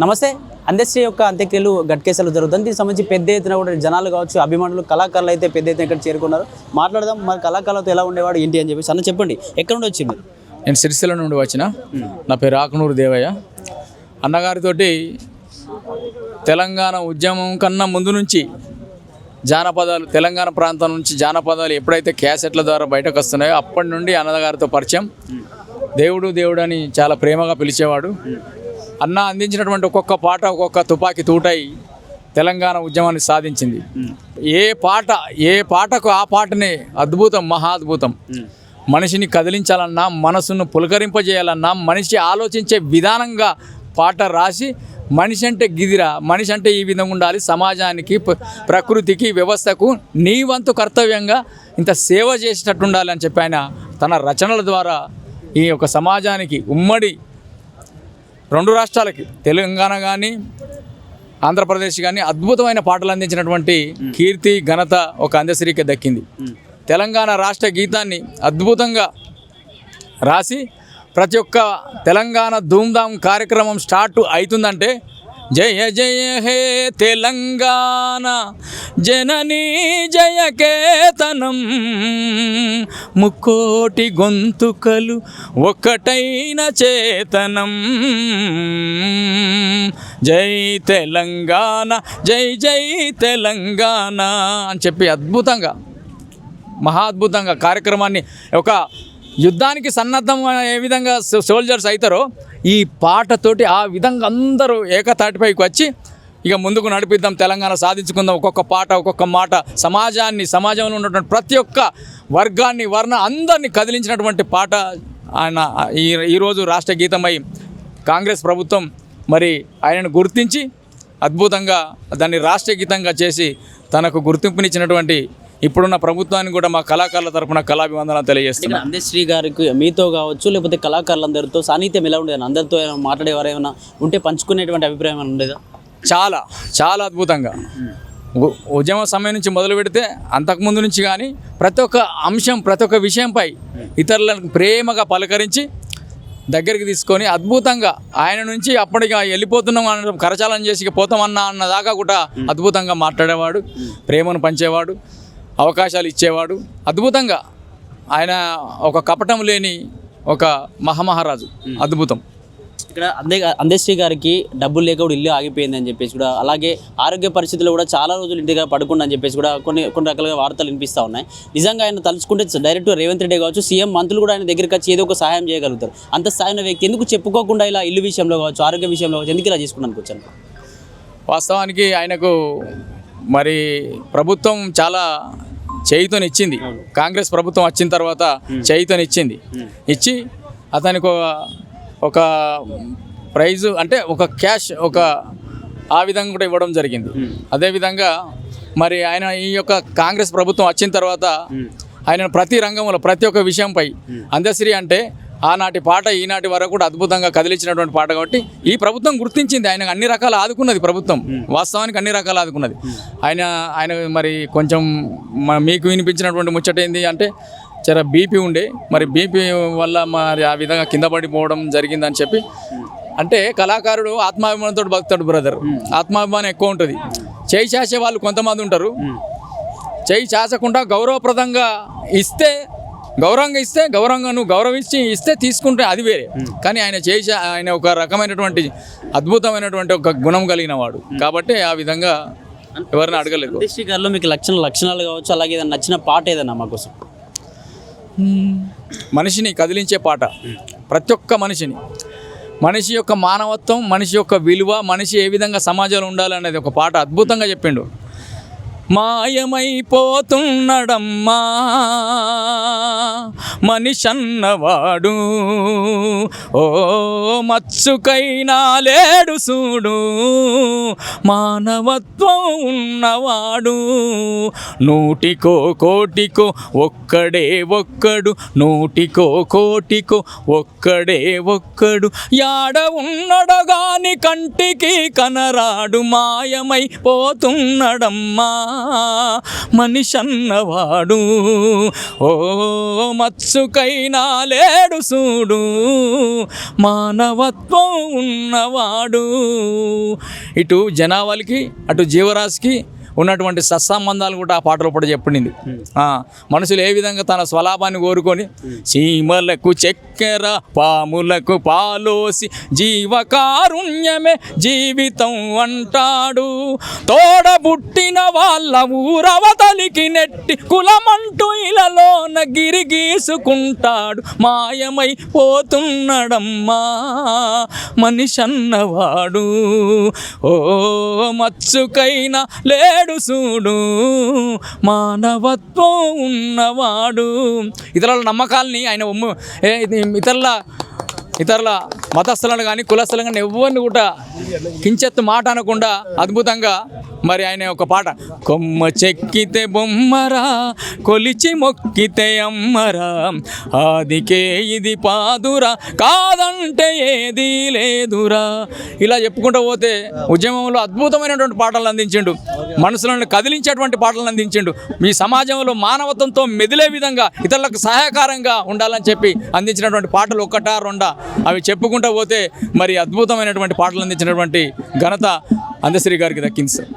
నమస్తే. అందశ్రీ యొక్క అంత్యక్రియలు గట్కేసలు జరుగుతుంది. దీనికి సంబంధించి పెద్ద ఎత్తున కూడా జనాలు కావచ్చు, అభిమానులు, కళాకారులు అయితే పెద్ద ఎత్తున ఇక్కడ చేరుకున్నారు. మాట్లాడదాం మరి కళాకారులతో ఎలా ఉండేవాడు ఏంటి అని చెప్పేసి. అన్న చెప్పండి, ఎక్కడ నుండి వచ్చింది? నేను సిరిసిల్ల నుండి వచ్చిన. నా పేరు ఆకునూరు దేవయ్య. అన్నగారితోటి తెలంగాణ ఉద్యమం కన్నా ముందు నుంచి జానపదాలు, తెలంగాణ ప్రాంతం నుంచి జానపదాలు ఎప్పుడైతే క్యాసెట్ల ద్వారా బయటకు వస్తున్నాయో అప్పటి నుండి అన్నగారితో పరిచయం. దేవుడు దేవుడు అని చాలా ప్రేమగా పిలిచేవాడు. అన్న అందించినటువంటి ఒక్కొక్క పాట ఒక్కొక్క తుపాకీ తూటై తెలంగాణ ఉద్యమాన్ని సాధించింది. ఏ పాటకు ఆ పాటనే అద్భుతం, మహా అద్భుతం. మనిషిని కదిలించాలన్నా, మనసును పులకరింపజేయాలన్నా, మనిషి ఆలోచించే విధానంగా పాట రాసి మనిషి అంటే గిదిరా, మనిషి అంటే ఈ విధంగా ఉండాలి, సమాజానికి, ప్రకృతికి, వ్యవస్థకు నీ వంతు కర్తవ్యంగా ఇంత సేవ చేసేటట్టు ఉండాలి అని చెప్పి ఆయన తన రచనల ద్వారా ఈ యొక్క సమాజానికి, ఉమ్మడి రెండు రాష్ట్రాలకి, తెలంగాణ కానీ ఆంధ్రప్రదేశ్ కానీ అద్భుతమైన పాటలు అందించినటువంటి కీర్తి, ఘనత ఒక అందశ్రీకి దక్కింది. తెలంగాణ రాష్ట్ర గీతాన్ని అద్భుతంగా రాసి ప్రతి ఒక్క తెలంగాణ ధూమ్ధామ్ కార్యక్రమం స్టార్ట్ అవుతుందంటే జయ జయ హే తెలంగాణ జననీ జయకేతనం, ముక్కోటి గొంతుకలు ఒక్కటైన చేతనం, జై తెలంగాణ జై జై తెలంగాణ అని చెప్పి అద్భుతంగా, మహా అద్భుతంగా కార్యక్రమాన్ని, ఒక యుద్ధానికి సన్నద్ధం ఏ విధంగా సోల్జర్స్ అవుతారో ఈ పాటతోటి ఆ విధంగా అందరూ ఏకతాటిపైకి వచ్చి ఇక ముందుకు నడిపిద్దాం, తెలంగాణ సాధించుకుందాం, ఒక్కొక్క పాట ఒక్కొక్క మాట సమాజాన్ని, సమాజంలో ఉన్నటువంటి ప్రతి ఒక్క వర్గాన్ని, అందరినీ కదిలించినటువంటి పాట ఆయన ఈరోజు రాష్ట్ర గీతమై కాంగ్రెస్ ప్రభుత్వం మరి ఆయనను గుర్తించి అద్భుతంగా దాన్ని రాష్ట్ర గీతంగా చేసి తనకు గుర్తింపునిచ్చినటువంటి ఇప్పుడున్న ప్రభుత్వాన్ని కూడా మా కళాకారుల తరపున కళాభివందనాలు తెలియజేస్తున్నాం. అందశ్రీ గారికి మీతో కావచ్చు, లేకపోతే కళాకారులందరితో సాన్నిధ్యం ఎలా ఉండేది? అందరితో మాట్లాడేవారు ఏమైనా ఉంటే పంచుకునేటువంటి అభిప్రాయం ఏమైనా ఉండేదా? చాలా చాలా అద్భుతంగా. ఉద్యమ సమయం నుంచి మొదలు పెడితే అంతకుముందు నుంచి కానీ ప్రతి ఒక్క అంశం, ప్రతి ఒక్క విషయంపై ఇతరులను ప్రేమగా పలకరించి దగ్గరికి తీసుకొని అద్భుతంగా ఆయన నుంచి అప్పటికి వెళ్ళిపోతున్నాం అన్న కరచాలం చేసి పోతామన్నా అన్నదాకా కూడా అద్భుతంగా మాట్లాడేవాడు, ప్రేమను పంచేవాడు, అవకాశాలు ఇచ్చేవాడు. అద్భుతంగా ఆయన ఒక కపటం లేని ఒక మహామహారాజు. అద్భుతం. ఇక్కడ అందశ్రీ గారికి డబ్బులు లేక కూడా ఇల్లు ఆగిపోయిందని చెప్పేసి కూడా, అలాగే ఆరోగ్య పరిస్థితుల్లో కూడా చాలా రోజులు ఇంటిగా పడుకుందని చెప్పేసి కూడా కొన్ని రకాలుగా వార్తలు వినిపిస్తూ ఉన్నాయి. నిజంగా ఆయన తలుచుకుంటే డైరెక్ట్ రేవంత్ రెడ్డి కావచ్చు, సీఎం మంత్రులు కూడా ఆయన దగ్గరికి వచ్చి ఏదో ఒక సహాయం చేయగలుగుతారు. అంత స్థాయిన వ్యక్తి ఎందుకు చెప్పుకోకుండా ఇలా ఇల్లు విషయంలో కావచ్చు, ఆరోగ్య విషయంలో కావచ్చు ఎందుకు ఇలా చేసుకున్నాను వచ్చాను? వాస్తవానికి ఆయనకు మరి ప్రభుత్వం చాలా చేయుతోనిచ్చింది. కాంగ్రెస్ ప్రభుత్వం వచ్చిన తర్వాత చేయుతోనిచ్చింది. ఇచ్చి అతనికి ఒక ప్రైజు అంటే ఒక క్యాష్ ఒక ఆ విధంగా కూడా ఇవ్వడం జరిగింది. అదేవిధంగా మరి ఆయన ఈ యొక్క కాంగ్రెస్ ప్రభుత్వం వచ్చిన తర్వాత ఆయన ప్రతి రంగంలో ప్రతి ఒక్క విషయంపై అందశ్రీ అంటే ఆనాటి పాట ఈనాటి వరకు కూడా అద్భుతంగా కదిలించినటువంటి పాట. కాబట్టి ఈ ప్రభుత్వం గుర్తించింది, ఆయన అన్ని రకాలు ఆదుకున్నది. ప్రభుత్వం వాస్తవానికి అన్ని రకాలు ఆదుకున్నది. ఆయన మరి కొంచెం మీకు వినిపించినటువంటి ముచ్చట ఏంది అంటే చాలా బీపీ ఉండే, మరి బీపీ వల్ల మరి ఆ విధంగా కింద పడిపోవడం జరిగిందని చెప్పి. అంటే కళాకారుడు ఆత్మాభిమానంతో బతుకుతాడు బ్రదర్. ఆత్మాభిమానం ఎక్కువ ఉంటుంది. చేయి చేసే వాళ్ళు కొంతమంది ఉంటారు. చేయి చేసకుండా గౌరవప్రదంగా ఇస్తే, గౌరవంగా నువ్వు గౌరవించి ఇస్తే తీసుకుంటే అది వేరే. కానీ ఆయన ఒక రకమైనటువంటి అద్భుతమైనటువంటి ఒక గుణం కలిగిన వాడు. కాబట్టి ఆ విధంగా ఎవరిని అడగలేదు. అందశ్రీ గారిలో మీకు లక్షణాలు కావచ్చు, అలాగే ఏదైనా నచ్చిన పాట ఏదన్నా మా కోసం? మనిషిని కదిలించే పాట. ప్రతి ఒక్క మనిషి యొక్క మానవత్వం, మనిషి యొక్క విలువ, మనిషి ఏ విధంగా సమాజంలో ఉండాలనేది ఒక పాట అద్భుతంగా చెప్పిండు. మాయమైపోతున్నడమ్మా మనిషన్నవాడు, ఓ మచ్చుకైనా లేడు చూడు, మానవత్వం ఉన్నవాడు, నూటికో కోటికో ఒక్కడే ఒక్కడు, నూటికో కోటికో ఒక్కడే ఒక్కడు, యాడ ఉన్నడు గాని కంటికి కనరాడు, మాయమైపోతున్నడమ్మా మనిషన్నవాడు ఓ మచ్చుకైనా లేడు చూడు మానవత్వం ఉన్నవాడు. ఇటు జనాభాలకి అటు జీవరాశికి ఉన్నటువంటి సత్సంబంధాలు కూడా ఆ పాటలో కూడా చెప్పింది. మనుషులు ఏ విధంగా తన స్వలాభాన్ని కోరుకొని చీమలకు చక్కెర పాములకు పాలోసి జీవకారుణ్యమే జీవితం అంటాడు. తోడబుట్టిన వాళ్ళ ఊరవతలికి నెట్టి కులమంటూ ఇలలోన గిరిగీసుకుంటాడు. మాయమై పోతున్నాడమ్మా మనిషన్నవాడు ఓ మచ్చుకైనా లేడు చూడు మానవత్వం ఉన్నవాడు. ఇతరుల నమ్మకాలని ఆయన ఇతరుల మతస్థులను కానీ కులస్థులను కానీ ఎవరిని కూడా కించెత్తు మాట అనకుండా అద్భుతంగా మరి ఆయన ఒక పాట కొమ్మ చెక్కితే బొమ్మరా కొలిచి మొక్కితే అమ్మరా ఆదికే ఇది పాదురా కాదంటే ఏదీ లేదురా. ఇలా చెప్పుకుంటూ పోతే ఉద్యమంలో అద్భుతమైనటువంటి పాటలు అందించిండు, మనసులను కదిలించేటువంటి పాటలు అందించిండు. మీ సమాజంలో మానవత్వంతో మెదిలే విధంగా ఇతరులకు సహాయకారంగా ఉండాలని చెప్పి అందించినటువంటి పాటలు ఒకటా రెండా అవి చెప్పుకుంటూ పోతే మరి అద్భుతమైనటువంటి పాటలు అందించినటువంటి ఘనత అందశ్రీ గారికి దక్కింది సార్.